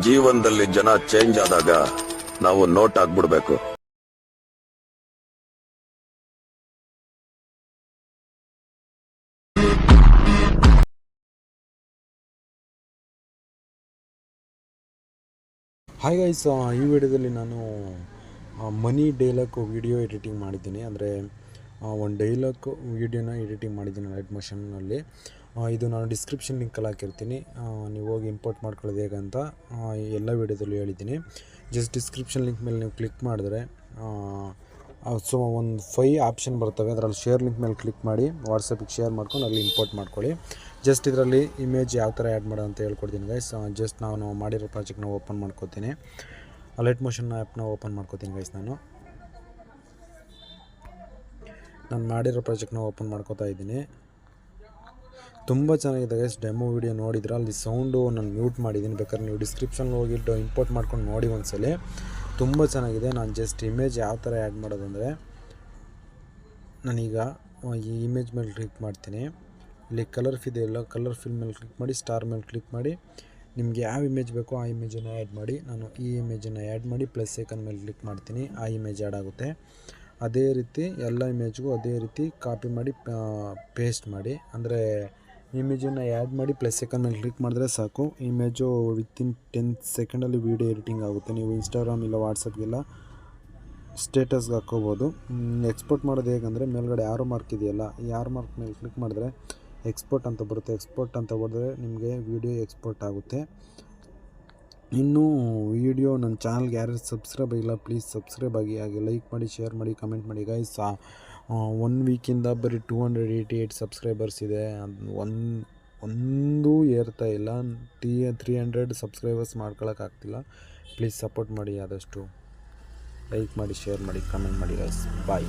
ಜೀವನದಲ್ಲಿ ಜನ ಚೇಂಜ್ ಆದಾಗ ನಾವು ನೋಟ್ ಆಗ್ಬಿಡ್ಬೇಕು. ಹಾಯ್ ಗೈಸ್, ಈ ವಿಡಿಯೋದಲ್ಲಿ ನಾನು ಮನಿ ಡೈಲಾಗ್ ವಿಡಿಯೋ ಎಡಿಟಿಂಗ್ ಮಾಡಿದ್ದೀನಿ. ಅಂದರೆ ಒಂದು ಡೈಲಾಗ್ ವಿಡಿಯೋನ ಎಡಿಟಿಂಗ್ ಮಾಡಿದ್ದೀನಿ ಲೈಟ್ ಮೋಷನ್ನಲ್ಲಿ. ಇದು ನಾನು ಡಿಸ್ಕ್ರಿಪ್ಷನ್ ಲಿಂಕಲ್ಲಿ ಹಾಕಿರ್ತೀನಿ, ನೀವು ಹೋಗಿ ಇಂಪೋರ್ಟ್ ಮಾಡ್ಕೊಳ್ಳೋದು ಹೇಗಂತ ಎಲ್ಲ ವಿಡಿಯೋದಲ್ಲೂ ಹೇಳಿದ್ದೀನಿ. ಜಸ್ಟ್ ಡಿಸ್ಕ್ರಿಪ್ಷನ್ ಲಿಂಕ್ ಮೇಲೆ ನೀವು ಕ್ಲಿಕ್ ಮಾಡಿದ್ರೆ ಸೊ ಒಂದು 5 ಆಪ್ಷನ್ ಬರ್ತವೆ. ಅದರಲ್ಲಿ ಶೇರ್ ಲಿಂಕ್ ಮೇಲೆ ಕ್ಲಿಕ್ ಮಾಡಿ ವಾಟ್ಸಪ್ಪಿಗೆ ಶೇರ್ ಮಾಡ್ಕೊಂಡು ಅಲ್ಲಿ ಇಂಪೋರ್ಟ್ ಮಾಡ್ಕೊಳ್ಳಿ. ಜಸ್ಟ್ ಇದರಲ್ಲಿ ಇಮೇಜ್ ಯಾವ ಥರ ಆ್ಯಡ್ ಮಾಡೋದು ಅಂತ ಹೇಳ್ಕೊಡ್ತೀನಿ ಗೈಸ್. ಜಸ್ಟ್ ನಾನು ಮಾಡಿರೋ ಪ್ರಾಜೆಕ್ಟ್ನ ಓಪನ್ ಮಾಡ್ಕೋತೀನಿ, ಲೈಟ್ ಮೋಷನ್ ಆ್ಯಪ್ನ ಓಪನ್ ಮಾಡ್ಕೋತೀನಿ ಗೈಸ್. ನಾನು ಮಾಡಿರೋ ಪ್ರಾಜೆಕ್ಟ್ನ ಓಪನ್ ಮಾಡ್ಕೋತಾ ಇದ್ದೀನಿ. ತುಂಬ ಚೆನ್ನಾಗಿದೆ ಗೈಸ್. ಡೆಮೋ ವಿಡಿಯೋ ನೋಡಿದ್ರೆ ಅಲ್ಲಿ ಸೌಂಡು ನಾನು ಮ್ಯೂಟ್ ಮಾಡಿದ್ದೀನಿ, ಬೇಕಾದ್ರೆ ನೀವು ಡಿಸ್ಕ್ರಿಪ್ಷನ್ಗೆ ಹೋಗಿಟ್ಟು ಇಂಪೋರ್ಟ್ ಮಾಡ್ಕೊಂಡು ನೋಡಿ ಒಂದ್ಸಲಿ. ತುಂಬ ಚೆನ್ನಾಗಿದೆ. ನಾನು ಜಸ್ಟ್ ಇಮೇಜ್ ಯಾವ ಥರ ಆ್ಯಡ್ ಮಾಡೋದಂದರೆ, ನಾನೀಗ ಈ ಇಮೇಜ್ ಮೇಲೆ ಕ್ಲಿಕ್ ಮಾಡ್ತೀನಿ. ಇಲ್ಲಿ ಕಲರ್ ಇದೆಯಲ್ಲ, ಕಲರ್ ಫಿಲ್ ಮೇಲೆ ಕ್ಲಿಕ್ ಮಾಡಿ, ಸ್ಟಾರ್ ಮೇಲೆ ಕ್ಲಿಕ್ ಮಾಡಿ, ನಿಮಗೆ ಯಾವ ಇಮೇಜ್ ಬೇಕೋ ಆ ಇಮೇಜನ್ನು ಆ್ಯಡ್ ಮಾಡಿ. ನಾನು ಈ ಇಮೇಜನ್ನು ಆ್ಯಡ್ ಮಾಡಿ ಪ್ಲಸ್ ಐಕನ್ ಮೇಲೆ ಕ್ಲಿಕ್ ಮಾಡ್ತೀನಿ, ಆ ಇಮೇಜ್ ಆ್ಯಡ್ ಆಗುತ್ತೆ. ಅದೇ ರೀತಿ ಎಲ್ಲ ಇಮೇಜ್ಗೂ ಅದೇ ರೀತಿ ಕಾಪಿ ಮಾಡಿ ಪೇಸ್ಟ್ ಮಾಡಿ. ಅಂದರೆ ಇಮೇಜನ್ನು ಆ್ಯಡ್ ಮಾಡಿ ಪ್ಲಸ್ ಐಕನ್ ಮೇಲೆ ಕ್ಲಿಕ್ ಮಾಡಿದ್ರೆ ಸಾಕು, ಇಮೇಜು ವಿತಿನ್ 10 ಸೆಕೆಂಡಲ್ಲಿ ವೀಡಿಯೋ ಎಡಿಟಿಂಗ್ ಆಗುತ್ತೆ. ನೀವು ಇನ್ಸ್ಟಾಗ್ರಾಮ್ ಇಲ್ಲ ವಾಟ್ಸಪ್ಗೆಲ್ಲ ಸ್ಟೇಟಸ್ಗೆ ಹಾಕ್ಕೋಬೋದು. ಎಕ್ಸ್ಪೋರ್ಟ್ ಮಾಡೋದು ಹೇಗಂದರೆ, ಮೇಲ್ಗಡೆ ಆರೋ ಮಾರ್ಕ್ ಇದೆಯಲ್ಲ, ಈ ಆರೋ ಮಾರ್ಕ್ ಮೇಲೆ ಕ್ಲಿಕ್ ಮಾಡಿದ್ರೆ ಎಕ್ಸ್ಪೋರ್ಟ್ ಅಂತ ಬರುತ್ತೆ. ಎಕ್ಸ್ಪೋರ್ಟ್ ಅಂತ ಹೊಡೆದ್ರೆ ನಿಮಗೆ ವೀಡಿಯೋ ಎಕ್ಸ್ಪೋರ್ಟ್ ಆಗುತ್ತೆ. ಇನ್ನೂ ವಿಡಿಯೋ ನನ್ನ ಚಾನಲ್ಗೆ ಯಾರು ಸಬ್ಸ್ಕ್ರೈಬ್ ಆಗಿಲ್ಲ ಪ್ಲೀಸ್ ಸಬ್ಸ್ಕ್ರೈಬ್ ಆಗಿ, ಹಾಗೆ ಲೈಕ್ ಮಾಡಿ, ಶೇರ್ ಮಾಡಿ, ಕಮೆಂಟ್ ಮಾಡಿ ಗೈಸ್. 1 ವೀಕಿಂದ ಬರೀ 288 ಸಬ್ಸ್ಕ್ರೈಬರ್ಸ್ ಇದೆ. ಒಂದು ಏರ್ತಾ ಇಲ್ಲ. 300 ಸಬ್ಸ್ಕ್ರೈಬರ್ಸ್ ಮಾಡ್ಕೊಳಕ್ಕಾಗ್ತಿಲ್ಲ. ಪ್ಲೀಸ್ ಸಪೋರ್ಟ್ ಮಾಡಿ, ಆದಷ್ಟು ಲೈಕ್ ಮಾಡಿ, ಶೇರ್ ಮಾಡಿ, ಕಮೆಂಟ್ ಮಾಡಿ ಗೈಸ್. ಬಾಯ್.